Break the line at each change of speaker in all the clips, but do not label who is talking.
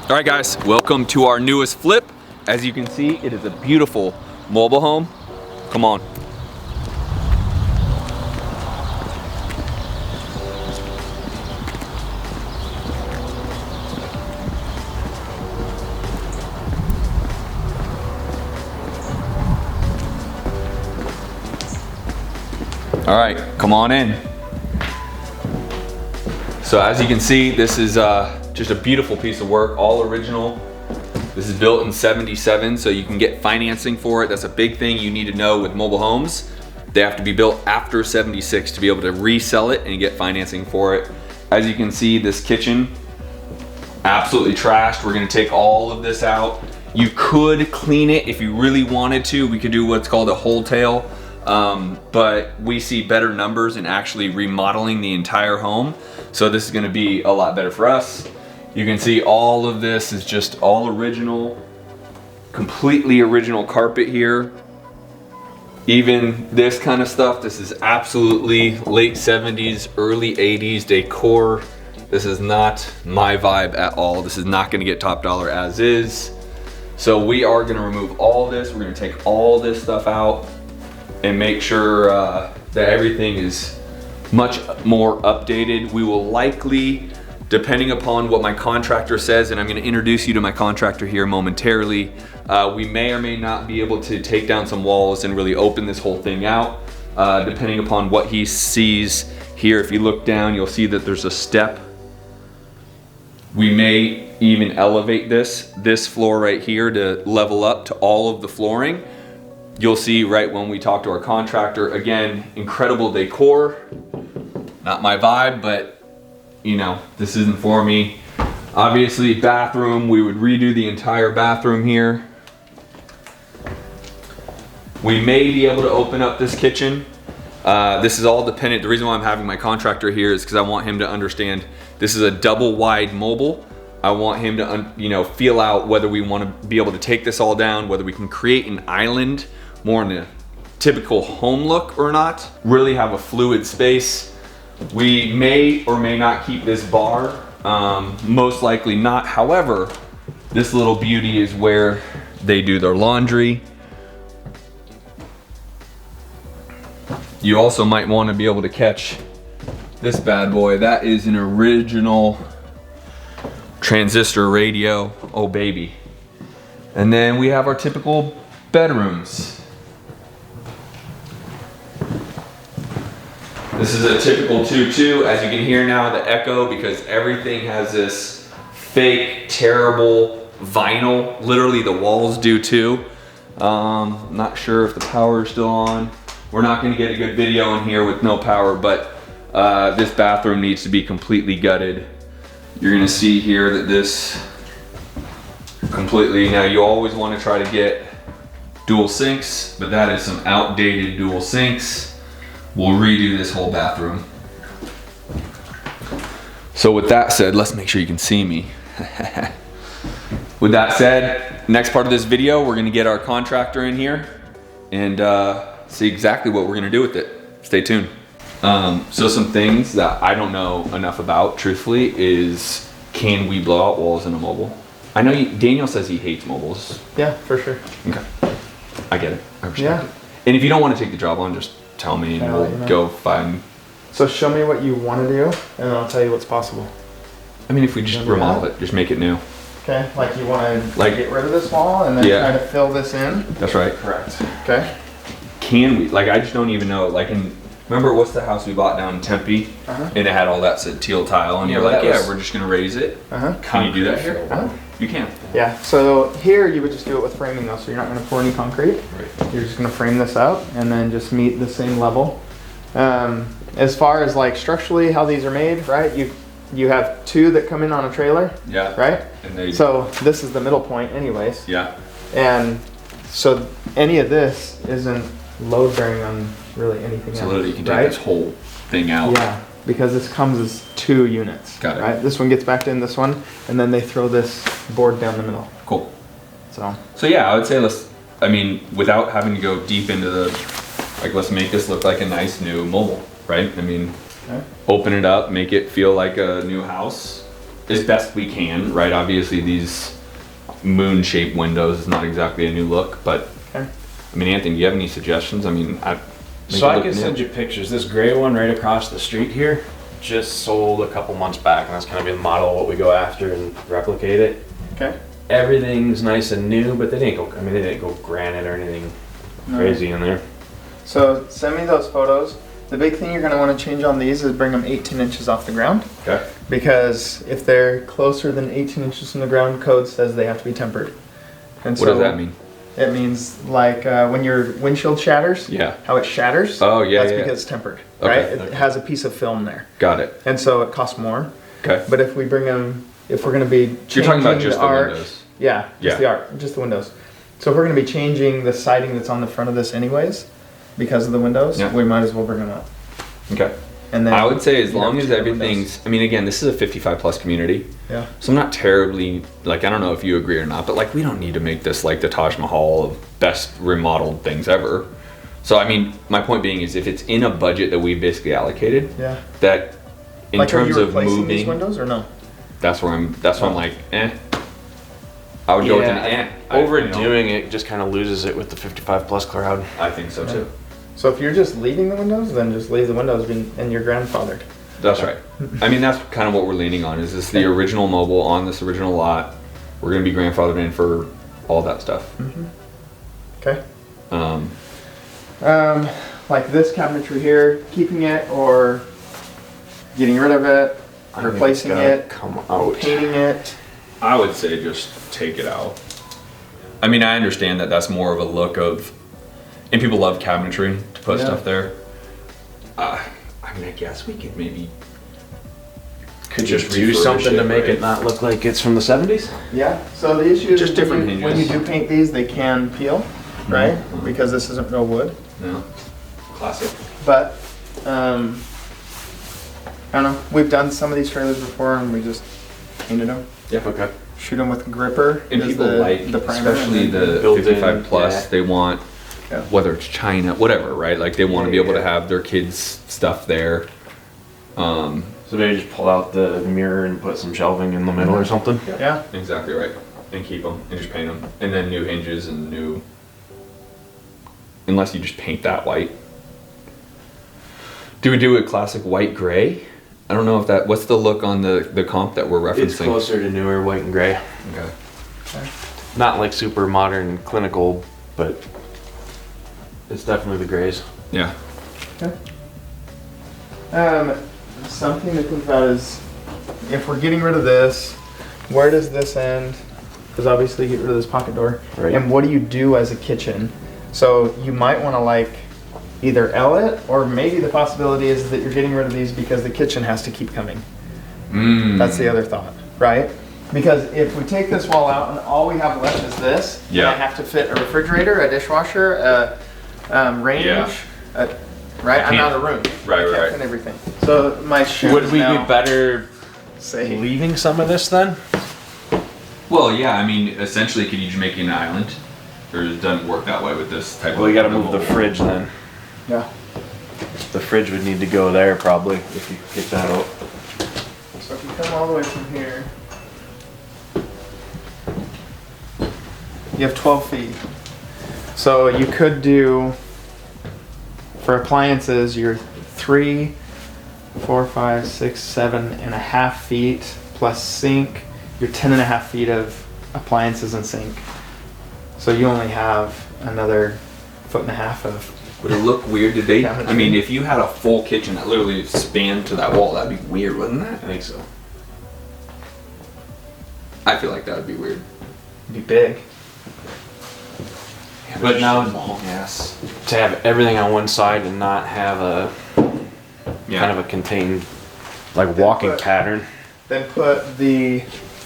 All right guys, welcome to our newest flip. As you can see, it is a beautiful mobile home. Come on. All right, come on in. So as you can see, this is just a beautiful piece of work, all original. This is built in '77, so you can get financing for it. That's a big thing you need to know with mobile homes. They have to be built after '76 to be able to resell it and get financing for it. As you can see, this kitchen, absolutely trashed. We're gonna take all of this out. You could clean it if you really wanted to. We could do what's called a whole tail. But we see better numbers in actually remodeling the entire home. So this is gonna be a lot better for us. You can see all of this is just all original, completely original carpet here. Even this kind of stuff, this is absolutely late 70s, early 80s decor. This is not my vibe at all. This is not gonna get top dollar as is. So we are gonna remove all this. We're gonna take all this stuff out and make sure that everything is much more updated. We will likely, depending upon what my contractor says, and I'm gonna introduce you to my contractor here momentarily, we may or may not be able to take down some walls and really open this whole thing out, depending upon what he sees here. If you look down, you'll see that there's a step. We may even elevate this floor right here to level up to all of the flooring. You'll see right when we talk to our contractor, again, incredible decor. Not my vibe, but you know, this isn't for me. Obviously, bathroom, we would redo the entire bathroom here. We may be able to open up this kitchen. This is all dependent. The reason why I'm having my contractor here is because I want him to understand this is a double wide mobile. I want him to feel out whether we want to be able to take this all down, whether we can create an island more in a typical home look or not. Really have a fluid space. We may or may not keep this bar, most likely not. However, this little beauty is where they do their laundry. You also might want to be able to catch this bad boy. That is an original transistor radio, oh baby. And then we have our typical bedrooms. This is a typical 2.2. As you can hear now, the echo, because everything has this fake, terrible vinyl. Literally the walls do too. Not sure if the power is still on. We're not gonna get a good video in here with no power, but this bathroom needs to be completely gutted. You're gonna see here that this completely, now you always wanna try to get dual sinks, but that is some outdated dual sinks. We'll redo this whole bathroom. So with that said, let's make sure you can see me. With that said, next part of this video, we're gonna get our contractor in here and see exactly what we're gonna do with it. Stay tuned. So some things that I don't know enough about, truthfully, is can we blow out walls in a mobile? I know Daniel says he hates mobiles.
Yeah, for sure.
Okay, I get it, I respect it. And if you don't wanna take the job on, just tell me and we'll go find.
So show me what you want to do and then I'll tell you what's possible.
I mean, if we just remodel it, just make it new.
Okay, like you want to get rid of this wall and then try to fill this in?
That's right.
Correct. Okay.
Can we, I just don't even know, remember what's the house we bought down in Tempe? And it had all that teal tile and you're like, yeah, we're just gonna raise it. Can you do that here? You can.
Yeah, so here you would just do it with framing though, so you're not gonna pour any concrete. Right. You're just gonna frame this out and then just meet the same level. As far as structurally how these are made, right? You have two that come in on a trailer. Yeah. Right? And so this is the middle point anyways. Yeah. And so any of this isn't load bearing on really anything else.
So literally you can take this whole thing out.
Yeah. Because this comes as 2 units. Got it. Right? This one gets backed in this one, and then they throw this board down the middle.
Cool. So yeah, I would say without having to go deep into let's make this look like a nice new mobile, right? Open it up, make it feel like a new house. as best we can, right? Obviously these moon-shaped windows is not exactly a new look, but
Okay.
I mean, Anthony, do you have any suggestions? I mean,
So I can send you pictures. This gray one right across the street here just sold a couple months back, and that's kind of be the model of what we go after and replicate it.
Okay.
Everything's nice and new, but they didn't go. I mean, they didn't go granite or anything crazy in there.
So send me those photos. The big thing you're going to want to change on these is bring them 18 inches off the ground.
Okay.
Because if they're closer than 18 inches from the ground, code says they have to be tempered. And
What does that mean?
It means like when your windshield shatters,
Yeah.
how it shatters.
Oh, yeah,
That's
yeah.
because it's tempered,
Okay.
right? It has a piece of film there.
Got it.
And so it costs more.
Okay.
But if we bring them, if we're going to be changing
You're talking about just the
arch,
windows.
Yeah, just
Yeah.
the arch, just the windows. So if we're going to be changing the siding that's on the front of this anyways, because of the windows,
Yeah.
we might as well bring them up.
Okay.
And then
I would say as
you know,
long as
to the
everything's,
windows.
I mean, again, this is a 55 plus community.
Yeah.
So I'm not terribly, like, I don't know if you agree or not, but like, we don't need to make this like the Taj Mahal of best remodeled things ever. So, I mean, my point being is if it's in a budget that we basically allocated,
Yeah.
that in
Like,
terms
are you
of
replacing these
moving,
windows or no?
that's where I'm like, eh. I would go with an eh.
Overdoing it just kind of loses it with the 55 plus crowd.
I think so too.
So if you're just leaving the windows, then just leave the windows and you're grandfathered.
That's right. I mean, that's kind of what we're leaning on. Is this the original mobile on this original lot? We're going to be grandfathered in for all that stuff.
Okay.
Um,
Like this cabinetry here, keeping it or getting rid of it, replacing it,
Come out.
painting it.
I would say just take it out. I mean, I understand that that's more of a look of, and people love cabinetry to put
Yeah.
stuff there. I mean, I guess we could maybe
Could you
just
do
refurbish
something to make
right?
it not look like it's from the 70s?
Yeah. So the issue is
Just different hinges.
when you do paint these, they can peel, right? Because this isn't real wood.
No. Classic.
But I don't know. We've done some of these trailers before, and we just painted them.
Yeah. Okay.
Shoot them with gripper.
And
is
people like,
the primer,
especially
and then
the
built in,
55 plus,
yeah.
they want,
Yeah.
whether it's China, whatever, right? Like they want to be able to
Yeah.
have their kids' stuff there.
So maybe just pull out the mirror and put some shelving in the middle or something?
Yeah.
Exactly right. And keep them and just paint them. And then new hinges and new, unless you just paint that white. Do we do a classic white gray? I don't know if that, what's the look on the comp that we're referencing?
It's closer to newer white and gray.
Okay.
Not like super modern clinical, but it's definitely the grays.
Yeah.
Something to think about is if we're getting rid of this, where does this end? Because obviously get rid of this pocket door.
Right.
And what do you do as a kitchen? So you might want to like either L it, or maybe the possibility is that you're getting rid of these because the kitchen has to keep coming. That's the other thought, right? Because if we take this wall out and all we have left is this,
Yeah.
and I have to fit a refrigerator, a dishwasher, a range,
Yeah.
right? I'm
can't-
out of room.
right,
I can't
right.
fit everything. So my shoes
Would we
now
be better
say
leaving some of this then?
Well, yeah, I mean, essentially, could you just make it an island? Or it doesn't work that way with this type of...
Well, you gotta move the fridge then.
yeah.
The fridge would need to go there probably if you get that out.
So if you come all the way from here, you have 12 feet. So you could do, for appliances, you're 3, 4, 5, 6, 7.5 feet plus sink. You're 10.5 feet of appliances and sink. So you only have another 1.5 foot of.
Would it look weird? Did they...
Yeah,
I mean, if you had a full kitchen that literally spanned to that wall, that'd be weird, wouldn't that?
I think so.
I feel like that would be weird.
Be big.
Yeah,
But now-
long ass.
To have everything on one side and not have a
Yeah.
kind of a contained like walking
But-
pattern.
Then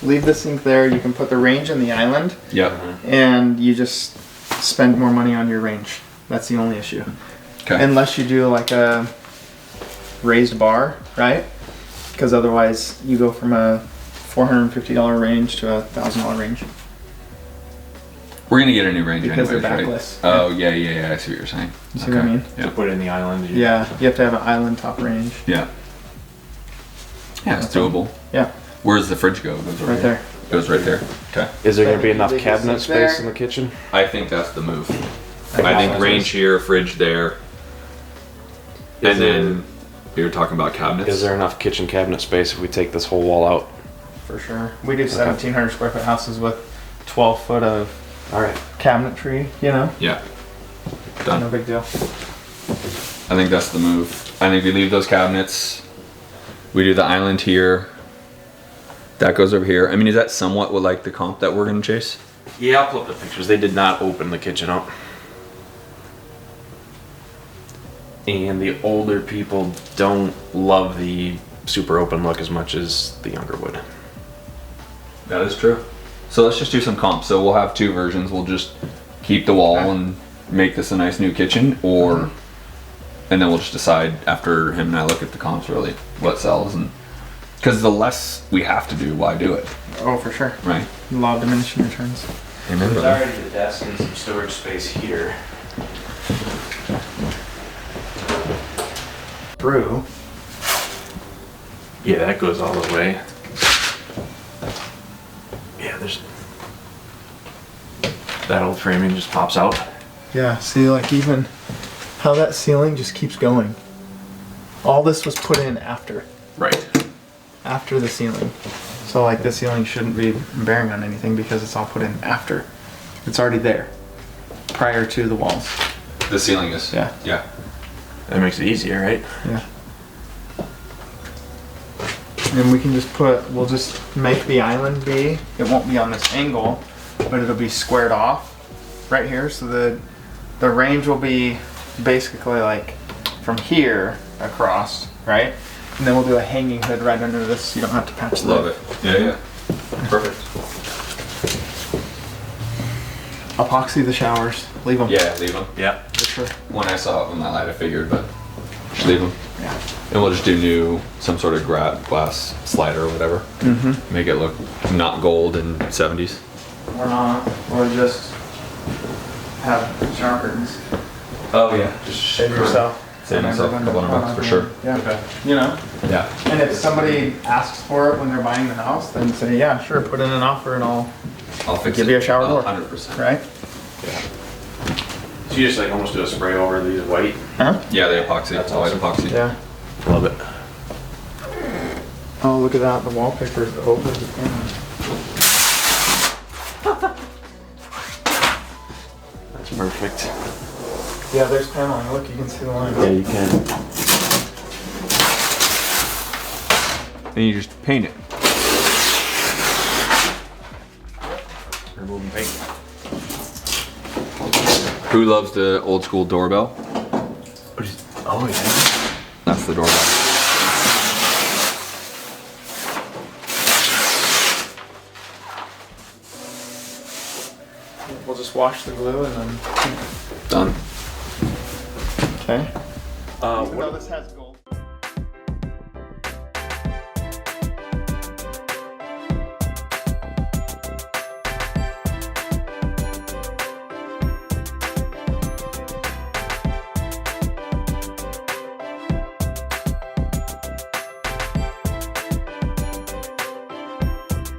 leave the sink there. You can put the range in the island,
Yep.
and you just spend more money on your range. That's the only issue.
Okay.
Unless you do like a raised bar, right? Because otherwise you go from a $450 range to a $1,000 range.
We're gonna get a new range
Because
anyways,
they're
right?
backless.
Oh, yeah, I see what you're saying.
You see what I mean?
Yeah.
To put it in the island.
Yeah, you have to have an island top range.
Yeah. Yeah, it's doable.
Yeah.
Where's the fridge go? It goes over
Right
here.
there.
Goes right there. Okay.
Is there gonna be
Leave
enough
the
cabinet
sink there.
space in the kitchen?
I think that's the move.
I
I think
think
range here, fridge there.
Is
And then you're talking about cabinets.
Is there enough kitchen cabinet space if we take this whole wall out?
For sure. We do 1,700 square foot houses with 12 foot of
All right.
cabinetry, you know?
Yeah.
No
Done.
big deal.
I think that's the move. I think we leave those cabinets. We do the island here. That goes over here. I mean, is that somewhat what like the comp that we're gonna chase?
Yeah, I'll pull up the pictures. They did not open the kitchen up. And the older people don't love the super open look as much as the younger would.
That is true. So let's just do some comps. So we'll have two versions. We'll just keep the wall and make this a nice new kitchen, or and then we'll just decide after him and I look at the comps really what sells, and because the less we have to do, why do it,
Oh, for sure.
right?
Law of diminishing returns.
Amen.
There's already the desk and some storage space here.
Through.
Yeah, that goes all the way. Yeah, there's that old framing just pops out.
Yeah, see, like even how that ceiling just keeps going. All this was put in after the ceiling. So like the ceiling shouldn't be bearing on anything because it's all put in after. It's already there, prior to the walls.
The ceiling is.
Yeah.
Yeah.
That makes it easier, right?
Yeah. And we can just we'll just make the island be, it won't be on this angle, but it'll be squared off right here. So the range will be basically like from here across, right? And then we'll do a hanging hood right under this so you don't have to patch the
Love it. Yeah, yeah. Perfect.
Epoxy the showers, leave them.
Yeah, leave them.
Yeah.
For sure.
When I saw it on that light, I figured, but just leave them.
Yeah.
And we'll just do some sort of glass slider or whatever.
Mm-hmm.
Make it look not gold in 70s.
Or not, or just have shower curtains.
Oh yeah. Just
Save yourself.
Save yourself a couple $100 for sure.
Yeah. You know?
Yeah.
And if somebody asks for it when they're buying the house, then say, yeah, sure, put in an offer and I'll
fix
give
it.
you a shower door.
100%.
Right?
So you just like almost do a spray over these white.
Huh?
Yeah, they epoxy.
That's
White
awesome.
epoxy.
Yeah.
Love it.
Oh, look at that. The wallpaper's over the camera.
That's perfect.
Yeah, there's paneling. Look, you can see the line.
Yeah, you can.
And you just paint it.
Removing paint.
Who loves the old school doorbell?
Oh yeah.
That's the doorbell.
We'll just wash the glue and then.
Done.
Okay.
What
Even though this has gold.